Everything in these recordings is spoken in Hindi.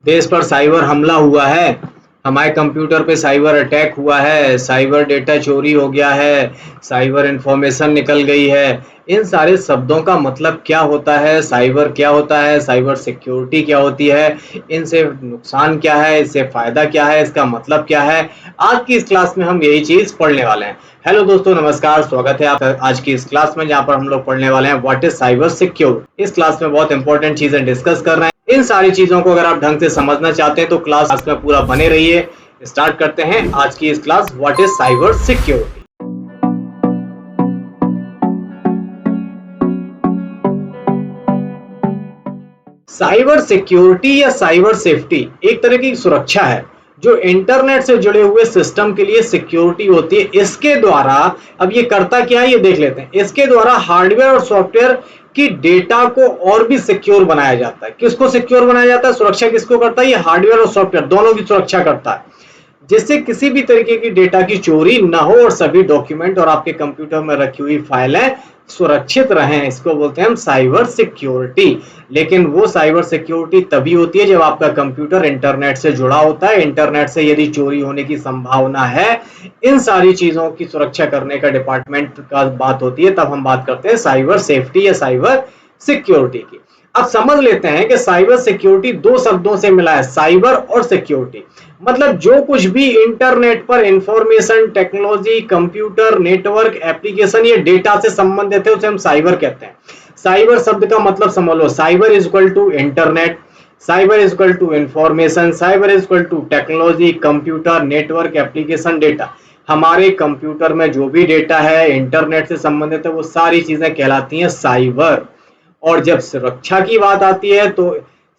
देश पर साइबर हमला हुआ है, हमारे कंप्यूटर पे साइबर अटैक हुआ है, साइबर डेटा चोरी हो गया है, साइबर इंफॉर्मेशन निकल गई है। इन सारे शब्दों का मतलब क्या होता है, साइबर क्या होता है, साइबर सिक्योरिटी क्या होती है, इनसे नुकसान क्या है, इससे फायदा क्या है, इसका मतलब क्या है। आज की इस क्लास में हम यही चीज पढ़ने वाले हैं। हेलो दोस्तों, नमस्कार, स्वागत है आप आज की इस क्लास में, जहां पर हम लोग पढ़ने वाले हैं व्हाट इज साइबर सिक्योर। इस क्लास में बहुत इंपॉर्टेंट चीजें डिस्कस कर रहे हैं। इन सारी चीजों को अगर आप ढंग से समझना चाहते हैं तो क्लास में पूरा बने रहिए। स्टार्ट करते हैं आज की इस class what is cyber security. Cyber security या साइबर सेफ्टी एक तरह की सुरक्षा है जो इंटरनेट से जुड़े हुए सिस्टम के लिए सिक्योरिटी होती है। इसके द्वारा अब ये करता क्या है ये देख लेते हैं। इसके द्वारा हार्डवेयर और सॉफ्टवेयर की डेटा को और भी सिक्योर बनाया जाता है। किसको सिक्योर बनाया जाता है? सुरक्षा किसको करता है? ये हार्डवेयर और सॉफ्टवेयर दोनों की सुरक्षा करता है, जिससे किसी भी तरीके की डेटा की चोरी ना हो और सभी डॉक्यूमेंट और आपके कंप्यूटर में रखी हुई फाइलें सुरक्षित रहें। इसको बोलते हैं हम साइबर सिक्योरिटी। लेकिन वो साइबर सिक्योरिटी तभी होती है जब आपका कंप्यूटर इंटरनेट से जुड़ा होता है। इंटरनेट से यदि चोरी होने की संभावना है, इन सारी चीजों की सुरक्षा करने का डिपार्टमेंट का बात होती है, तब हम बात करते हैं साइबर सेफ्टी या साइबर सिक्योरिटी की। अब समझ लेते हैं कि साइबर सिक्योरिटी दो शब्दों से मिला है, साइबर और सिक्योरिटी। मतलब जो कुछ भी इंटरनेट पर information technology, computer, network, application, ये डेटा से संबंधित है, उसे हम साइबर कहते हैं। साइबर शब्द का मतलब समझ लो, cyber is equal to internet, cyber is equal to information, cyber is equal to technology, computer, network, application, data. हमारे कंप्यूटर में जो भी डेटा है इंटरनेट से संबंधित है, वो सारी चीजें कहलाती हैं साइबर। और जब सुरक्षा की बात आती है तो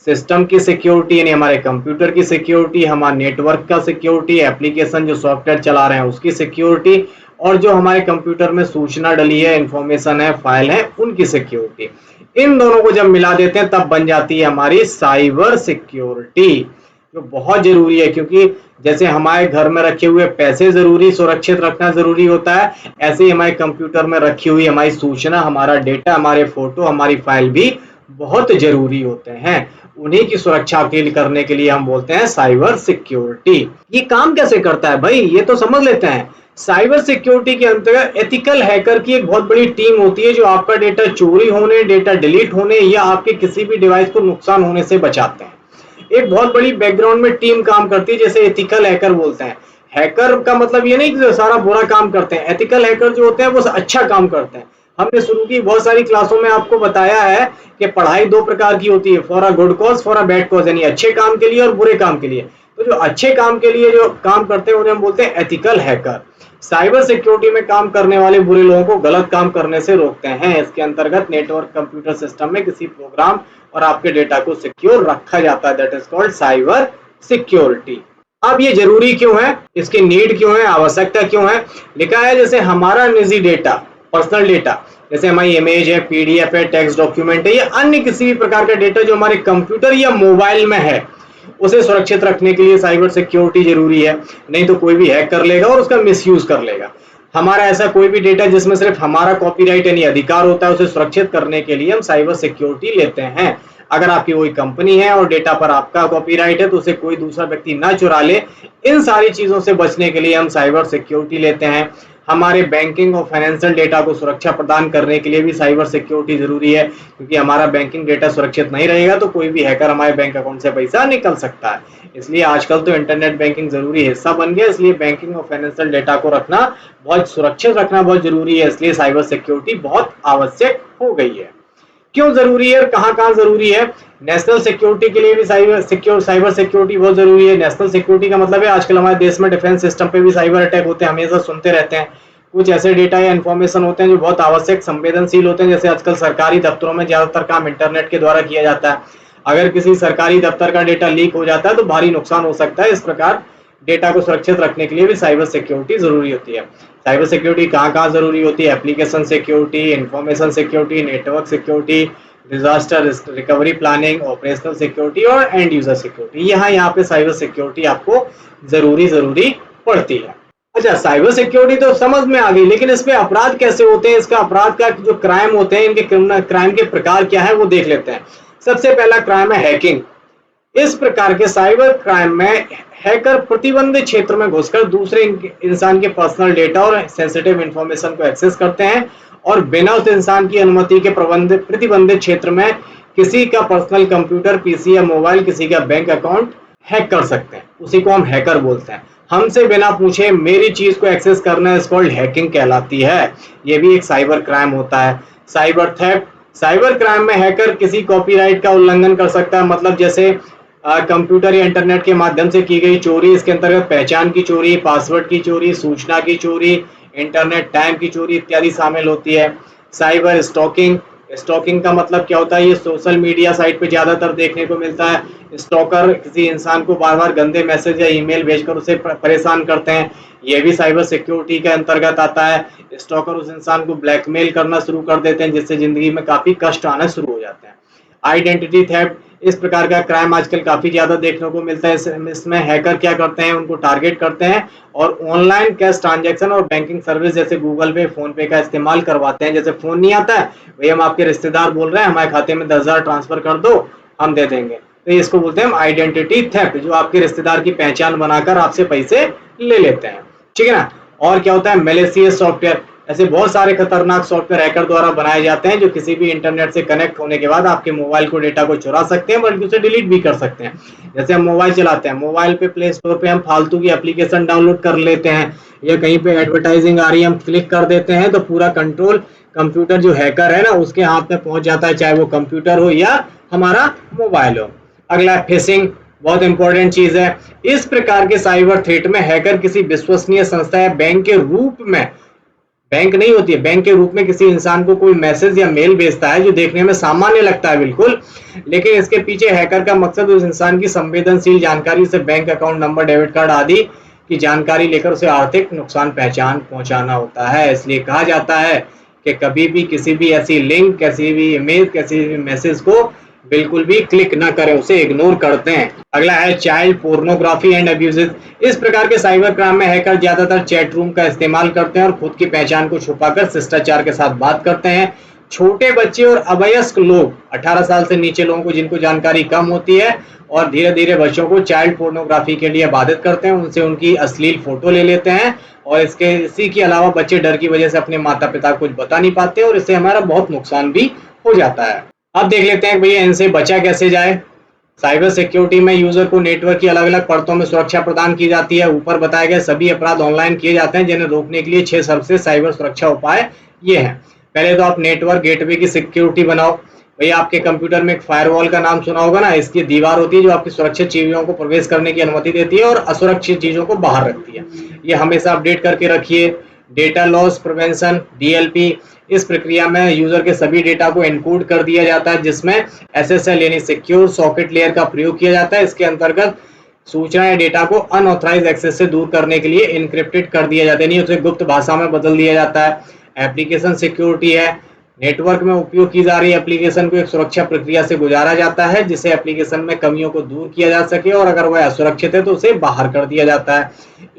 सिस्टम की सिक्योरिटी यानी हमारे कंप्यूटर की सिक्योरिटी, हमारे नेटवर्क का सिक्योरिटी, एप्लीकेशन जो सॉफ्टवेयर चला रहे हैं उसकी सिक्योरिटी, और जो हमारे कंप्यूटर में सूचना डली है, इंफॉर्मेशन है, फाइल है, उनकी सिक्योरिटी। इन दोनों को जब मिला देते हैं तब बन जाती है हमारी साइबर सिक्योरिटी, जो बहुत जरूरी है। क्योंकि जैसे हमारे घर में रखे हुए पैसे जरूरी सुरक्षित रखना जरूरी होता है, ऐसे ही हमारे कंप्यूटर में रखी हुई हमारी सूचना, हमारा डेटा, हमारे फोटो, हमारी फाइल भी बहुत जरूरी होते हैं। उन्हीं की सुरक्षा के लिए करने के लिए हम बोलते हैं साइबर सिक्योरिटी। ये काम कैसे करता है भाई, ये तो समझ लेते हैं। साइबर सिक्योरिटी के अंतर्गत एथिकल हैकर की एक बहुत बड़ी टीम होती है जो आपका डेटा चोरी होने, डेटा डिलीट होने या आपके किसी भी डिवाइस को नुकसान होने से बचाते हैं। एक बहुत बड़ी बैकग्राउंड में टीम काम करती है, जैसे एथिकल हैकर बोलते हैं। हैकर का मतलब ये नहीं कि सारा बुरा काम करते हैं। एथिकल हैकर जो होते हैं वो अच्छा काम करते हैं। हमने शुरू की बहुत सारी क्लासों में आपको बताया है कि पढ़ाई दो प्रकार की होती है, for a good cause, for a bad cause, यानी अच्छे काम के लिए और बुरे काम के लिए। तो जो अच्छे काम के लिए जो काम करते हैं उन्हें हम बोलते हैं एथिकल हैकर। साइबर सिक्योरिटी में काम करने वाले बुरे लोगों को गलत काम करने से रोकते हैं। इसके अंतर्गत नेटवर्क कंप्यूटर सिस्टम में किसी प्रोग्राम और आपके डेटा को सिक्योर रखा जाता है, that is called cyber security. अब ये जरूरी क्यों है, इसकी नीड क्यों है, आवश्यकता क्यों है? लिखा है जैसे हमारा निजी डेटा, पर्सनल डेटा, जैसे हमारी इमेज है, पीडीएफ है, टेक्स्ट डॉक्यूमेंट है, या अन्य किसी भी प्रकार का डेटा जो हमारे कंप्यूटर या मोबाइल में है, उसे सुरक्षित रखने के लिए साइबर सिक्योरिटी जरूरी है। नहीं तो कोई भी हैक कर लेगा और उसका मिसयूज कर लेगा। हमारा ऐसा कोई भी डेटा जिसमें सिर्फ हमारा कॉपीराइट यानी अधिकार होता है, उसे सुरक्षित करने के लिए हम साइबर सिक्योरिटी लेते हैं। अगर आपकी कोई कंपनी है और डेटा पर आपका कॉपीराइट है तो उसे कोई दूसरा व्यक्ति ना चुरा ले, इन सारी चीजों से बचने के लिए हम साइबर सिक्योरिटी लेते हैं। हमारे बैंकिंग और फाइनेंशियल डेटा को सुरक्षा प्रदान करने के लिए भी साइबर सिक्योरिटी जरूरी है, क्योंकि हमारा बैंकिंग डेटा सुरक्षित नहीं रहेगा तो कोई भी हैकर हमारे बैंक अकाउंट से पैसा निकल सकता है। इसलिए आजकल तो इंटरनेट बैंकिंग जरूरी हिस्सा बन गया, इसलिए बैंकिंग और फाइनेंशियल डेटा को रखना बहुत सुरक्षित रखना बहुत जरूरी है। इसलिए साइबर सिक्योरिटी बहुत आवश्यक हो गई है। क्यों जरूरी है और कहां कहां जरूरी है? नेशनल सिक्योरिटी के लिए भी साइबर सिक्योरिटी बहुत जरूरी है। नेशनल सिक्योरिटी का मतलब है आजकल हमारे देश में डिफेंस सिस्टम पे भी साइबर अटैक होते हैं, हमेशा सुनते रहते हैं। कुछ ऐसे डेटा या इन्फॉर्मेशन होते हैं जो बहुत आवश्यक संवेदनशील होते हैं, जैसे आजकल सरकारी दफ्तरों में ज्यादातर काम इंटरनेट के द्वारा किया जाता है। अगर किसी सरकारी दफ्तर का डेटा लीक हो जाता है तो भारी नुकसान हो सकता है। इस प्रकार डेटा को सुरक्षित रखने के लिए भी साइबर सिक्योरिटी जरूरी होती है। साइबर सिक्योरिटी कहाँ कहाँ जरूरी होती है? Application security, information security, network security, disaster recovery planning, operational security और एंड यूजर सिक्योरिटी। यहाँ पे साइबर सिक्योरिटी आपको जरूरी पड़ती है। अच्छा, साइबर सिक्योरिटी तो समझ में आ गई, लेकिन इसमें अपराध कैसे होते हैं, इसका अपराध का जो क्राइम होते हैं, इनके क्राइम के प्रकार क्या है वो देख लेते हैं। सबसे पहला क्राइम है हैकिंग। इस प्रकार के साइबर क्राइम में हैकर प्रतिबंधित क्षेत्र में घुसकर दूसरे इंसान के पर्सनल डेटा और सेंसिटिव इंफॉर्मेशन को एक्सेस करते हैं और बिना उस इंसान की अनुमति के प्रतिबंधित क्षेत्र में किसी का पर्सनल कंप्यूटर, पीसी या मोबाइल, किसी का बैंक अकाउंट हैक कर सकते हैं। उसी को हम हैकर बोलते हैं। हमसे बिना पूछे मेरी चीज को एक्सेस करना इस कॉल्ड हैकिंग कहलाती है। ये भी एक साइबर क्राइम होता है। साइबर थेफ्ट, साइबर क्राइम में हैकर किसी कॉपीराइट का उल्लंघन कर सकता है, मतलब जैसे कंप्यूटर या इंटरनेट के माध्यम से की गई चोरी। इसके अंतर्गत पहचान की चोरी, पासवर्ड की चोरी, सूचना की चोरी, इंटरनेट टाइम की चोरी इत्यादि शामिल होती है। साइबर स्टॉकिंग, स्टॉकिंग का मतलब क्या होता है? ये सोशल मीडिया साइट पे ज्यादातर देखने को मिलता है। स्टॉकर किसी इंसान को बार बार गंदे मैसेज या ईमेल भेजकर उसे परेशान करते हैं। ये भी साइबर सिक्योरिटी के अंतर्गत आता है। स्टॉकर उस इंसान को ब्लैकमेल करना शुरू कर देते हैं, जिससे जिंदगी में काफी कष्ट आना शुरू हो जाते हैं। आइडेंटिटी थेफ्ट, इस प्रकार का क्राइम आजकल काफी ज्यादा देखने को मिलता है। इसमें हैकर क्या करते हैं, उनको टारगेट करते हैं और ऑनलाइन कैश ट्रांजैक्शन और बैंकिंग सर्विस जैसे गूगल पे, फोन पे का इस्तेमाल करवाते हैं। जैसे फोन नहीं आता है, भाई हम आपके रिश्तेदार बोल रहे हैं, हमारे खाते में 10,000 ट्रांसफर कर दो, हम दे देंगे। तो इसको बोलते हैं हम आइडेंटिटी थेफ्ट, जो आपके रिश्तेदार की पहचान बनाकर आपसे पैसे ले लेते हैं। ठीक है ना। और क्या होता है? मैलिशियस सॉफ्टवेयर, ऐसे बहुत सारे खतरनाक सॉफ्टवेयर हैकर द्वारा बनाए जाते हैं जो किसी भी इंटरनेट से कनेक्ट होने के बाद आपके मोबाइल को, डेटा को चुरा सकते हैं, बल्कि उसे डिलीट भी कर सकते हैं। जैसे हम मोबाइल चलाते हैं, मोबाइल पे प्ले स्टोर पे हम फालतू की एप्लीकेशन डाउनलोड कर लेते हैं या कहीं पे एडवर्टाइजिंग आ रही है हम क्लिक कर देते हैं, तो पूरा कंट्रोल कंप्यूटर जो हैकर है ना उसके हाथ में पहुंच जाता है, चाहे वो कंप्यूटर हो या हमारा मोबाइल हो। अगला फिशिंग, बहुत इंपॉर्टेंट चीज है। इस प्रकार के साइबर थ्रेट में हैकर किसी विश्वसनीय संस्था या बैंक के रूप में, बैंक नहीं होती है, बैंक के रूप में किसी इंसान को कोई मैसेज या मेल भेजता है जो देखने में सामान्य लगता है बिल्कुल, लेकिन इसके पीछे हैकर का मकसद उस इंसान की संवेदनशील जानकारी से bank account number, debit card आदि की जानकारी लेकर उसे आर्थिक नुकसान पहुंचाना होता है। इसलिए कहा जाता है कि कभी भी किसी भी ऐसी लिंक, किसी भी इमेज, किसी भी मैसेज को बिल्कुल भी क्लिक ना करें, उसे इग्नोर करते हैं। अगला है चाइल्ड पोर्नोग्राफी एंड अब्यूजेस। इस प्रकार के साइबर क्राइम में हैकर ज्यादातर चैट रूम का इस्तेमाल करते हैं और खुद की पहचान को छुपाकर शिष्टाचार के साथ बात करते हैं। छोटे बच्चे और अवयस्क लोग, 18 साल से नीचे लोगों को जिनको जानकारी कम होती है, और धीरे धीरे बच्चों को चाइल्ड पोर्नोग्राफी के लिए बाधित करते हैं, उनसे उनकी अश्लील फोटो ले लेते हैं। और इसी के अलावा बच्चे डर की वजह से अपने माता पिता को कुछ बता नहीं पाते और इससे हमारा बहुत नुकसान भी हो जाता है। अब देख लेते हैं भैया इनसे बचा कैसे जाए। साइबर सिक्योरिटी में यूजर को नेटवर्क की अलग अलग परतों में सुरक्षा प्रदान की जाती है। ऊपर बताए गए सभी अपराध ऑनलाइन किए जाते हैं, जिन्हें रोकने के लिए 6 सबसे साइबर सुरक्षा उपाय ये हैं। पहले तो आप नेटवर्क गेटवे की सिक्योरिटी बनाओ। भैया आपके कंप्यूटर में एक फायरवॉल का नाम सुना होगा ना, इसकी दीवार होती है जो आपकी सुरक्षित चीजों को प्रवेश करने की अनुमति देती है और असुरक्षित चीजों को बाहर रखती है। ये हमेशा अपडेट करके रखिए। डेटा लॉस प्रिवेंशन, डीएलपी, इस प्रक्रिया में यूजर के सभी डेटा को एनकोड कर दिया जाता है, जिसमें एसएसएल यानी सिक्योर सॉकेट लेयर का प्रयोग किया जाता है। इसके अंतर्गत सूचना या डेटा को अनऑथराइज एक्सेस से दूर करने के लिए इनक्रिप्टेड कर दिया जाता है, नहीं उसे गुप्त भाषा में बदल दिया जाता है। एप्लीकेशन सिक्योरिटी है, नेटवर्क में उपयोग की जा रही एप्लीकेशन को एक सुरक्षा प्रक्रिया से गुजारा जाता है जिससे एप्लीकेशन में कमियों को दूर किया जा सके, और अगर वह असुरक्षित है तो उसे बाहर कर दिया जाता है।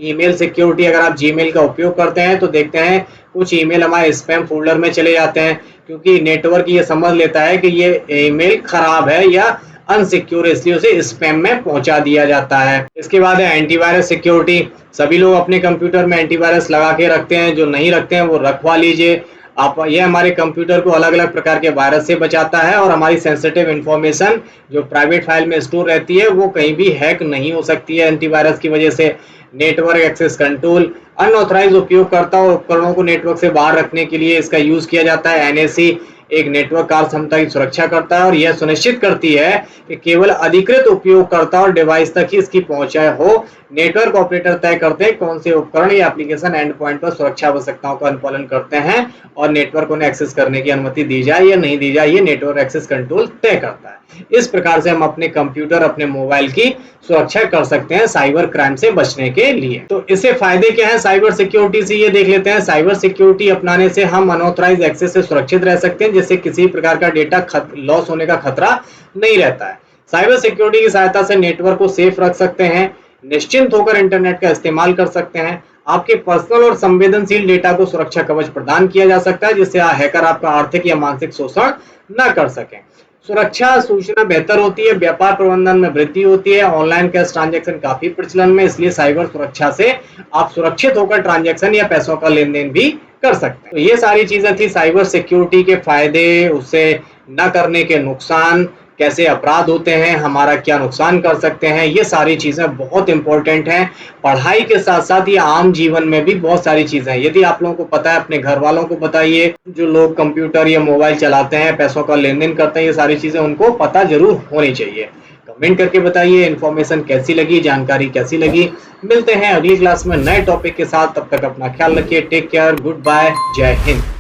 ईमेल सिक्योरिटी, अगर आप जीमेल का उपयोग करते हैं तो देखते हैं कुछ ईमेल हमारे स्पैम फोल्डर में चले जाते हैं, क्योंकि नेटवर्क ये समझ लेता है कि ये ईमेल खराब है या अनसिक्योर, इसलिए उसे स्पैम में पहुंचा दिया जाता है। इसके बाद है एंटीवायरस सिक्योरिटी। सभी लोग अपने कंप्यूटर में एंटीवायरस लगा के रखते हैं, जो नहीं रखते हैं वो रखवा लीजिए आप। ये हमारे कंप्यूटर को अलग अलग प्रकार के वायरस से बचाता है और हमारी सेंसिटिव इंफॉर्मेशन जो प्राइवेट फाइल में स्टोर रहती है वो कहीं भी हैक नहीं हो सकती है एंटीवायरस की वजह से। नेटवर्क एक्सेस कंट्रोल, अनऑथराइज उपयोगकर्ता और उपकरणों को नेटवर्क से बाहर रखने के लिए इसका यूज किया जाता है। एनएसी एक नेटवर्क कार्य क्षमता की सुरक्षा करता है और यह सुनिश्चित करती है कि केवल अधिकृत उपयोगकर्ता और डिवाइस तक ही इसकी पहुंच हो। नेटवर्क ऑपरेटर तय करते हैं कौन से उपकरण या एप्लीकेशन एंड पॉइंट पर सुरक्षा आवश्यकताओं का अनुपालन करते हैं और नेटवर्क उन्हें एक्सेस करने की अनुमति दी जाए या नहीं दी जाए, ये नेटवर्क एक्सेस कंट्रोल तय करता है। इस प्रकार से हम अपने कंप्यूटर, अपने मोबाइल की सुरक्षा कर सकते हैं साइबर क्राइम से बचने के लिए। तो इससे फायदे क्या है साइबर सिक्योरिटी से, ये देख लेते हैं। साइबर सिक्योरिटी अपनाने से हम अनऑथराइज एक्सेस से सुरक्षित रह सकते हैं, जिससे किसी प्रकार का डेटा लॉस होने का खतरा नहीं रहता है। साइबर सिक्योरिटी की सहायता से नेटवर्क को सेफ रख सकते हैं, निश्चिंत होकर इंटरनेट का इस्तेमाल कर सकते हैं। आपके पर्सनल और संवेदनशील डेटा को सुरक्षा कवच प्रदान किया जा सकता है, जिससे हैकर आपका आर्थिक या मानसिक शोषण न कर सकें। सुरक्षा सूचना बेहतर होती है, व्यापार प्रबंधन में वृद्धि होती है, ऑनलाइन कैश ट्रांजैक्शन काफी प्रचलन में, इसलिए साइबर सुरक्षा से आप सुरक्षित होकर ट्रांजैक्शन या पैसों का लेन देन भी कर सकते हैं। तो ये सारी चीजें थी साइबर सिक्योरिटी के फायदे, उससे न करने के नुकसान, कैसे अपराध होते हैं, हमारा क्या नुकसान कर सकते हैं, ये सारी चीजें बहुत इंपॉर्टेंट हैं। पढ़ाई के साथ साथ ये आम जीवन में भी बहुत सारी चीजें हैं। यदि आप लोगों को पता है, अपने घर वालों को बताइए, जो लोग कंप्यूटर या मोबाइल चलाते हैं, पैसों का लेन देन करते हैं, ये सारी चीजें उनको पता जरूर होनी चाहिए। कमेंट करके बताइए इन्फॉर्मेशन कैसी लगी, जानकारी कैसी लगी। मिलते हैं अगली क्लास में नए टॉपिक के साथ, तब तक अपना ख्याल रखिए। टेक केयर, गुड बाय, जय हिंद।